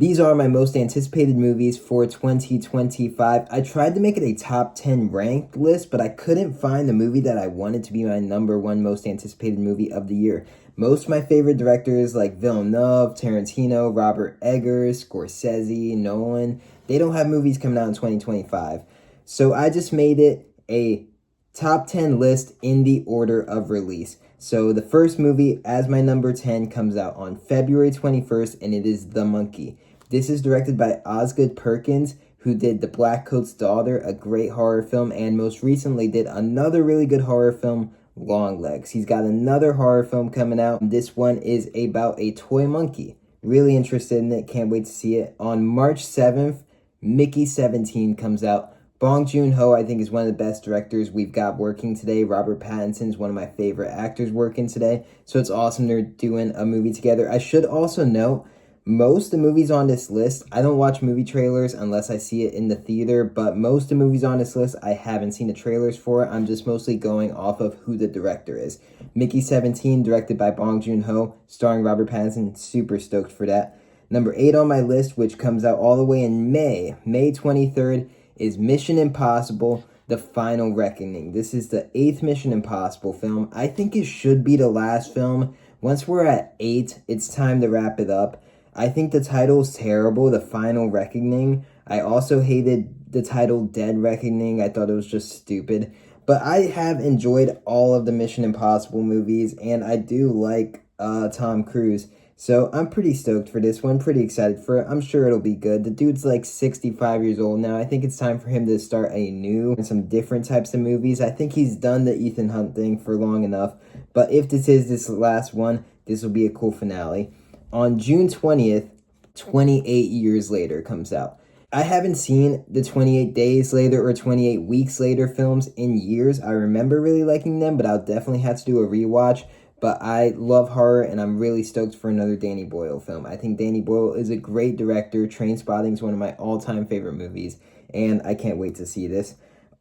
These are my most anticipated movies for 2025. I tried to make it a top 10 ranked list, but I couldn't find the movie that I wanted to be my number one most anticipated movie of the year. Most of my favorite directors like Villeneuve, Tarantino, Robert Eggers, Scorsese, Nolan, they don't have movies coming out in 2025. So I just made it a top 10 list in the order of release. So the first movie as my number 10 comes out on February 21st, and it is The Monkey. This is directed by Osgood Perkins, who did The Black Coat's Daughter, a great horror film, and most recently did another really good horror film, Longlegs. He's got another horror film coming out. This one is about a toy monkey. Really interested in it. Can't wait to see it. On March 7th, Mickey 17 comes out. Bong Joon-ho, I think, is one of the best directors we've got working today. Robert Pattinson's one of my favorite actors working today. So it's awesome they're doing a movie together. I should also note, most of the movies on this list, I don't watch movie trailers unless I see it in the theater, but most of the movies on this list, I haven't seen the trailers for. I'm just mostly going off of who the director is. Mickey 17, directed by Bong Joon-ho, starring Robert Pattinson. Super stoked for that. Number 8 on my list, which comes out all the way in May 23rd, is Mission Impossible: The Final Reckoning. This is the 8th Mission Impossible film. I think it should be the last film. Once we're at 8, it's time to wrap it up. I think the title's terrible, The Final Reckoning. I also hated the title Dead Reckoning. I thought it was just stupid. But I have enjoyed all of the Mission Impossible movies, and I do like Tom Cruise. So I'm pretty stoked for this one, pretty excited for it. I'm sure it'll be good. The dude's like 65 years old now. I think it's time for him to start a new and some different types of movies. I think he's done the Ethan Hunt thing for long enough. But if this last one, this will be a cool finale. On June 20th, 28 Years Later comes out. I haven't seen the 28 Days Later or 28 Weeks Later films in years. I remember really liking them, but I'll definitely have to do a rewatch. But I love horror, and I'm really stoked for another Danny Boyle film. I think Danny Boyle is a great director. Trainspotting is one of my all-time favorite movies, and I can't wait to see this.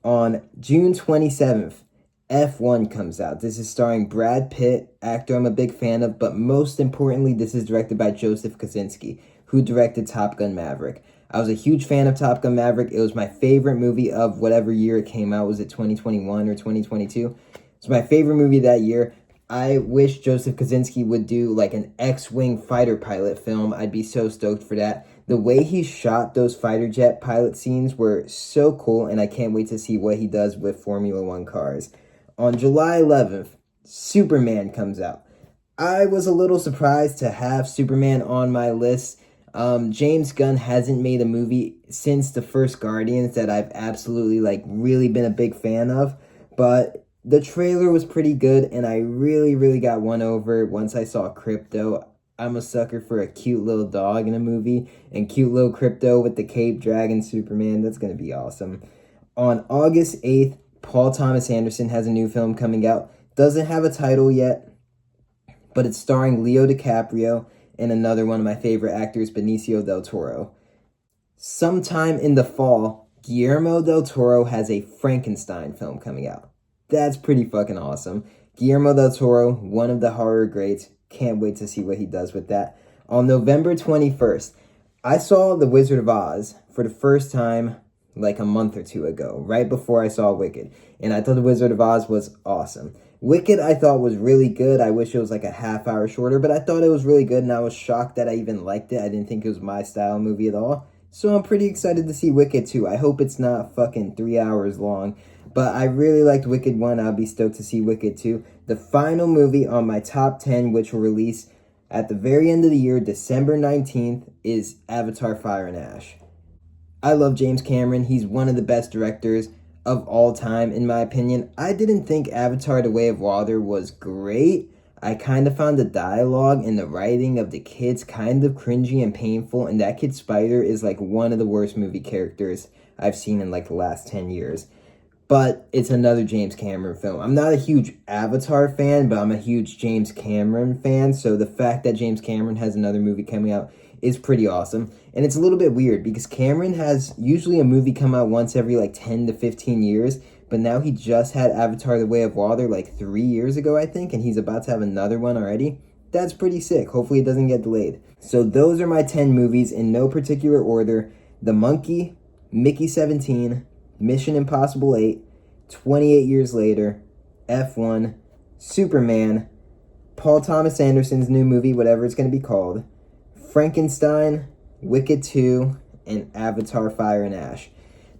On June 27th, F1 comes out. This is starring Brad Pitt, actor I'm a big fan of, but most importantly, this is directed by Joseph Kosinski, who directed Top Gun Maverick. I was a huge fan of Top Gun Maverick. It was my favorite movie of whatever year it came out. Was it 2021 or 2022? It's my favorite movie that year. I wish Joseph Kosinski would do like an X-Wing fighter pilot film. I'd be so stoked for that. The way he shot those fighter jet pilot scenes were so cool, and I can't wait to see what he does with Formula One cars. On July 11th, Superman comes out. I was a little surprised to have Superman on my list. James Gunn hasn't made a movie since the first Guardians that I've absolutely really been a big fan of, but the trailer was pretty good, and I really got won over once I saw Crypto. I'm a sucker for a cute little dog in a movie, and cute little Crypto with the cape dragon Superman. That's going to be awesome. On August 8th, Paul Thomas Anderson has a new film coming out. Doesn't have a title yet, but it's starring Leo DiCaprio and another one of my favorite actors, Benicio del Toro. Sometime in the fall, Guillermo del Toro has a Frankenstein film coming out. That's pretty fucking awesome. Guillermo del Toro, one of the horror greats. Can't wait to see what he does with that. On November 21st, I saw The Wizard of Oz for the first time like a month or two ago, right before I saw Wicked. And I thought The Wizard of Oz was awesome. Wicked, I thought, was really good. I wish it was like a half hour shorter, but I thought it was really good, and I was shocked that I even liked it. I didn't think it was my style movie at all. So I'm pretty excited to see Wicked 2. I hope it's not fucking 3 hours long. But I really liked Wicked 1. I'll be stoked to see Wicked 2. The final movie on my top 10, which will release at the very end of the year, December 19th, is Avatar: Fire and Ash. I love James Cameron. He's one of the best directors of all time, in my opinion. I didn't think Avatar: The Way of Water was great. I kind of found the dialogue and the writing of the kids kind of cringy and painful, and that kid Spider is like one of the worst movie characters I've seen in like the last 10 years. But it's another James Cameron film. I'm not a huge Avatar fan, but I'm a huge James Cameron fan. So the fact that James Cameron has another movie coming out is pretty awesome. And it's a little bit weird because Cameron has usually a movie come out once every 10 to 15 years. But now he just had Avatar: The Way of Water 3 years ago, I think. And he's about to have another one already. That's pretty sick. Hopefully it doesn't get delayed. So those are my 10 movies in no particular order: The Monkey, Mickey 17, Mission Impossible 8, 28 Years Later, F1, Superman, Paul Thomas Anderson's new movie, whatever it's going to be called, Frankenstein, Wicked 2, and Avatar Fire and Ash.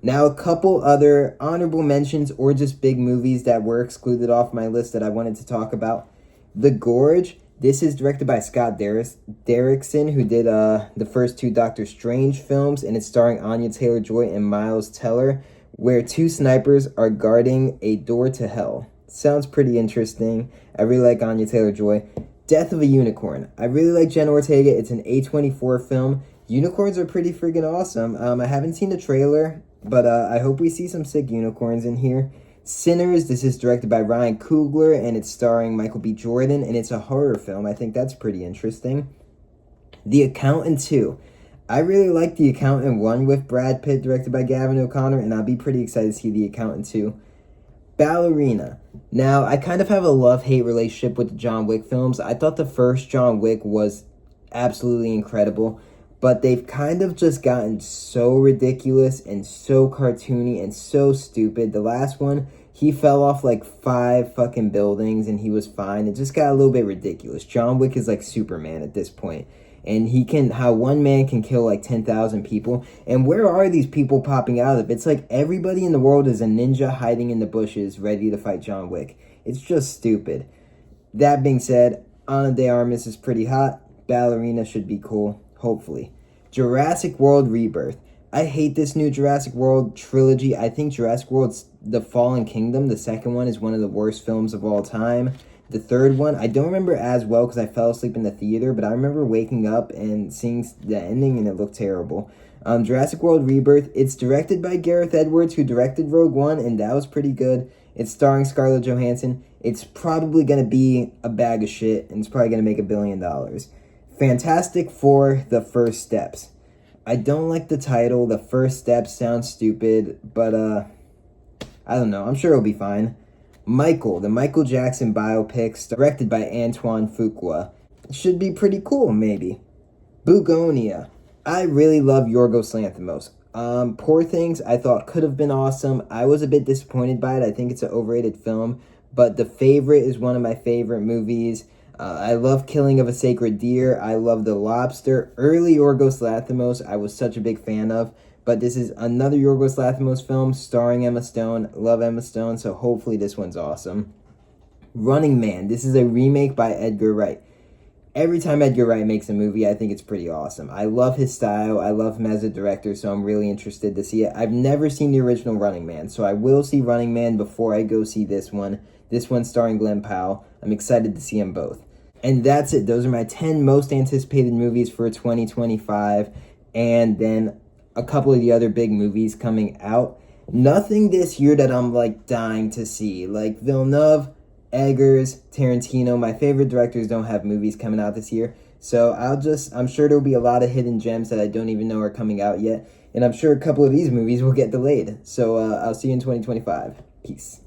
Now, a couple other honorable mentions or just big movies that were excluded off my list that I wanted to talk about. The Gorge. This is directed by Scott Derrickson, who did the first two Doctor Strange films, and it's starring Anya Taylor-Joy and Miles Teller, where two snipers are guarding a door to hell. Sounds pretty interesting. I really like Anya Taylor-Joy. Death of a Unicorn. I really like Jenna Ortega. It's an A24 film. Unicorns are pretty friggin' awesome. I haven't seen the trailer, but I hope we see some sick unicorns in here. Sinners. This is directed by Ryan Coogler, and it's starring Michael B. Jordan, and it's a horror film. I think that's pretty interesting. The Accountant 2. I really like The Accountant 1 with Brad Pitt, directed by Gavin O'Connor, and I'll be pretty excited to see The Accountant 2. Ballerina. Now, I kind of have a love-hate relationship with the John Wick films. I thought the first John Wick was absolutely incredible, but they've kind of just gotten so ridiculous and so cartoony and so stupid. The last one, he fell off like 5 fucking buildings and he was fine. It just got a little bit ridiculous. John Wick is like Superman at this point. And how one man can kill like 10,000 people. And where are these people popping out of? It's like everybody in the world is a ninja hiding in the bushes ready to fight John Wick. It's just stupid. That being said, Ana de Armas is pretty hot. Ballerina should be cool, hopefully. Jurassic World Rebirth. I hate this new Jurassic World trilogy. I think Jurassic World's The Fallen Kingdom, the second one, is one of the worst films of all time. The third one, I don't remember as well because I fell asleep in the theater, but I remember waking up and seeing the ending and it looked terrible. Jurassic World Rebirth, it's directed by Gareth Edwards, who directed Rogue One, and that was pretty good. It's starring Scarlett Johansson. It's probably going to be a bag of shit, and it's probably going to make $1 billion. Fantastic Four: The First Steps. I don't like the title. The First Steps sounds stupid, but I don't know. I'm sure it'll be fine. Michael, the Michael Jackson biopic, directed by Antoine Fuqua. Should be pretty cool, maybe. Bugonia. I really love Yorgos Lanthimos. Poor Things, I thought could have been awesome. I was a bit disappointed by it. I think it's an overrated film. But The Favorite is one of my favorite movies. I love Killing of a Sacred Deer. I love The Lobster. Early Yorgos Lanthimos, I was such a big fan of. But this is another Yorgos Lanthimos film starring Emma Stone. Love Emma Stone, so hopefully this one's awesome. Running Man. This is a remake by Edgar Wright. Every time Edgar Wright makes a movie, I think it's pretty awesome. I love his style. I love him as a director, so I'm really interested to see it. I've never seen the original Running Man, so I will see Running Man before I go see this one. This one's starring Glenn Powell. I'm excited to see them both. And that's it. Those are my 10 most anticipated movies for 2025. And then a couple of the other big movies coming out. Nothing this year that I'm like dying to see. Like Villeneuve, Eggers, Tarantino. My favorite directors don't have movies coming out this year. So I'm sure there'll be a lot of hidden gems that I don't even know are coming out yet. And I'm sure a couple of these movies will get delayed. So I'll see you in 2025. Peace.